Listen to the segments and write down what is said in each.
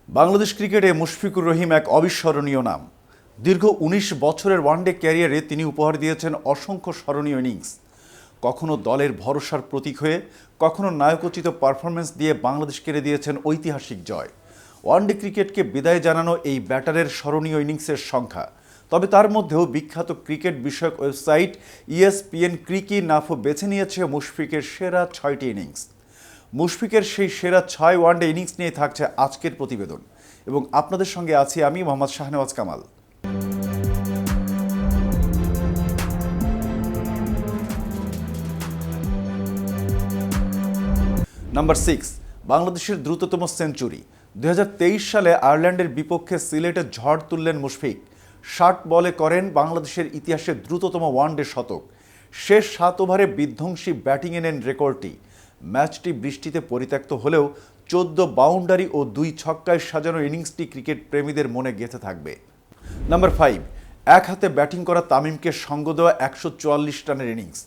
বাংলাদেশ ক্রিকেটে মুশফিকুর রহিম এক অবিস্মরণীয় নাম। দীর্ঘ ১৯ বছরের ওয়ানডে ক্যারিয়ারে তিনি উপহার দিয়েছেন অসংখ্য স্মরণীয় ইনিংস। কখনো দলের ভরসার প্রতীক হয়ে, কখনো নায়কোচিত পারফরমেন্স দিয়ে বাংলাদেশ কেড়ে দিয়েছেন ঐতিহাসিক জয়। ওয়ানডে ক্রিকেটকে বিদায় জানানো এই ব্যাটারের স্মরণীয় ইনিংসের সংখ্যা, তবে তার মধ্যেও বিখ্যাত ক্রিকেট বিষয়ক ওয়েবসাইট ESPN ক্রিকি নাফো বেছে নিয়েছে মুশফিকের সেরা ৬টি ইনিংস। মুশফিকের সেই সেরা ৬ ওয়ানডে ইনিংস নিয়ে থাকছে আজকের প্রতিবেদন, এবং আপনাদের সঙ্গে আছি আমি মোহাম্মদ শাহনেওয়াজ কামাল। নাম্বার 6, বাংলাদেশের দ্রুততম সেঞ্চুরি। ২০২৩ সালে আয়ারল্যান্ডের বিপক্ষে সিলেটে ঝড় তুললেন মুশফিক। ৬০ বলে করেন বাংলাদেশের ইতিহাসে দ্রুততম ওয়ানডে শতক। শেষ ৭ ওভারে বিধ্বংসী ব্যাটিংয়ে নেন রেকর্ডটি। ম্যাচটি বৃষ্টিতে পরিত্যক্ত হলেও ১৪ বাউন্ডারি ও ২ ছক্কায় সাজানো ইনিংসটি ক্রিকেট প্রেমীদের মনে গেঁথে থাকবে। নাম্বার 5, এক হাতে ব্যাটিং করা তামিমকে সঙ্গ দেওয়া ১৪৪ রানের ইনিংস।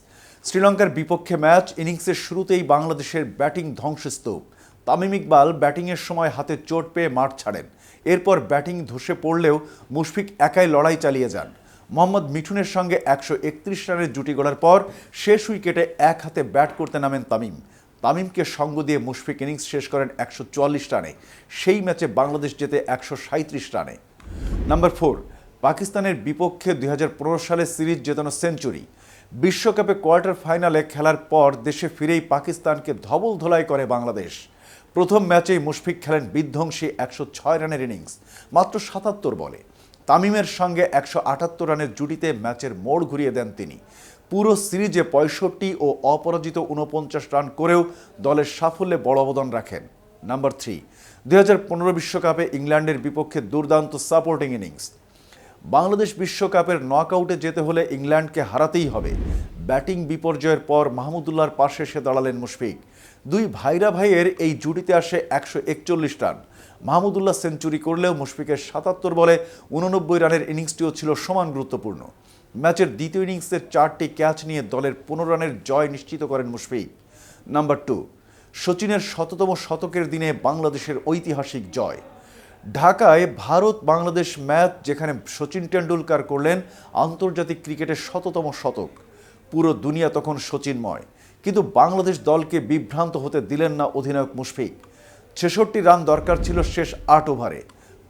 শ্রীলঙ্কার বিপক্ষে ম্যাচ ইনিংসের শুরুতেই বাংলাদেশের ব্যাটিং ধ্বংসস্তূপ। তামিম ইকবাল ব্যাটিংয়ের সময় হাতে চোট পেয়ে মাঠ ছাড়েন। এরপর ব্যাটিং ধসে পড়লেও মুশফিক একাই লড়াই চালিয়ে যান। মোহাম্মদ মিঠুনের সঙ্গে ১৩১ রানের জুটি গড়ার পর শেষ উইকেটে এক হাতে ব্যাট করতে নামেন তামিম। তামিমকে সঙ্গ দিয়ে মুশফিক ইনিংস শেষ করেন ১৪৪ রানে। সেই ম্যাচে বাংলাদেশ জেতে ১৩৭ রানে। নাম্বার 4, পাকিস্তানের বিপক্ষে ২০১৫ সালে সিরিজ জেতানো সেঞ্চুরি। বিশ্বকাপে কোয়ার্টার ফাইনালে খেলার পর দেশে ফিরেই পাকিস্তানকে ধবল ধোলাই করে বাংলাদেশ। প্রথম ম্যাচেই মুশফিক খেলেন বিধ্বংসী ১০৬ রানের ইনিংস মাত্র ৭৭ বলে। তামিমের সঙ্গে ১৭৮ রানের জুটিতে ম্যাচের মোড় ঘুরিয়ে দেন তিনি। পুরো সিরিজে ৬৫ ও অপরাজিত ৪৯ রান করেও দলের সাফল্যে বড় অবদান রাখেন। নাম্বার 3, ২০১৫ বিশ্বকাপে ইংল্যান্ডের বিপক্ষে দুর্দান্ত সাপোর্টিং ইনিংস। বাংলাদেশ বিশ্বকাপের নকআউটে যেতে হলে ইংল্যান্ডকে হারাতেই হবে। ব্যাটিং বিপর্যয়ের পর মাহমুদুল্লাহর পাশে এসে দাঁড়ালেন মুশফিক। দুই ভাইরা ভাইয়ের এই জুটিতে আসে ১৪১ রান। মাহমুদুল্লাহ সেঞ্চুরি করলেও মুশফিকের ৭৭ বলে ৮৯ রানের ইনিংসটিও ছিল সমান গুরুত্বপূর্ণ। ম্যাচের দ্বিতীয় ইনিংসের 4টি ক্যাচ নিয়ে দলের ১৫ রানের জয় নিশ্চিত করেন মুশফিক। নাম্বার 2, সচিনের ১০০তম শতকের দিনে বাংলাদেশের ঐতিহাসিক জয়। ঢাকায় ভারত বাংলাদেশ ম্যাচ, যেখানে সচিন টেন্ডুলকার করলেন আন্তর্জাতিক ক্রিকেটের ১০০তম শতক। পুরো দুনিয়া তখন সচিনময়, কিন্তু বাংলাদেশ দলকে বিভ্রান্ত হতে দিলেন না অধিনায়ক মুশফিক। ৬৬ রান দরকার ছিল শেষ ৮ ওভারে।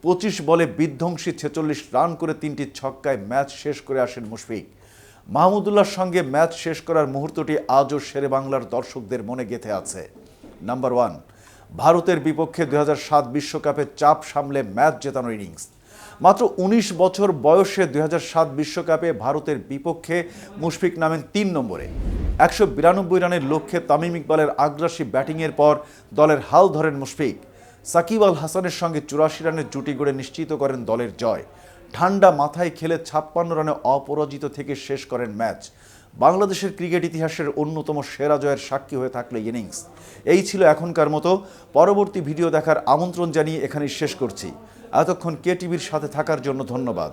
২৫ বলে বিধ্বংসী ৪৬ রান করে ৩টি ছক্কায় ম্যাচ শেষ করে আসেন মুশফিক। মাহমুদুল্লাহর সঙ্গে ম্যাচ শেষ করার মুহূর্তটি আজও শেরে বাংলার দর্শকদের মনে গেঁথে আছে। নাম্বার 1, ভারতের বিপক্ষে ২০০৭ বিশ্বকাপে চাপ সামলে ম্যাচ জেতানো ইনিংস। মাত্র ১৯ বছর বয়সে ২০০৭ বিশ্বকাপে ভারতের বিপক্ষে মুশফিক নামেন ৩ নম্বরে। ১৯২ রানের লক্ষ্যে তামিম ইকবালের আগ্রাসী ব্যাটিংয়ের পর দলের হাল ধরেন মুশফিক। সাকিব আল হাসানের সঙ্গে ৮৪ রানের জুটি গড়ে নিশ্চিত করেন দলের জয়। ঠান্ডা মাথায় খেলে ৫৬ রানে অপরাজিত থেকে শেষ করেন ম্যাচ। বাংলাদেশের ক্রিকেট ইতিহাসের অন্যতম সেরা জয়ের সাক্ষী হয়ে থাকলো ইনিংস। এই ছিল এখনকার মতো। পরবর্তী ভিডিও দেখার আমন্ত্রণ জানিয়ে এখানেই শেষ করছি। এতক্ষণ KTVর সাথে থাকার জন্য ধন্যবাদ।